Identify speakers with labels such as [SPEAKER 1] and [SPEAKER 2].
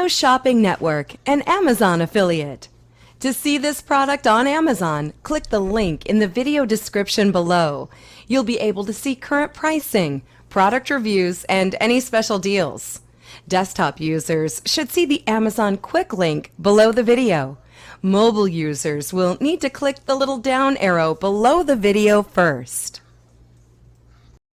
[SPEAKER 1] Video Shopping Network, an Amazon affiliate. To see this product on Amazon, click the link in the video description below. You'll be able to see current pricing, product reviews, and any special deals. Desktop users should see the Amazon quick link below the video. Mobile users will need to click the little down arrow below the video first.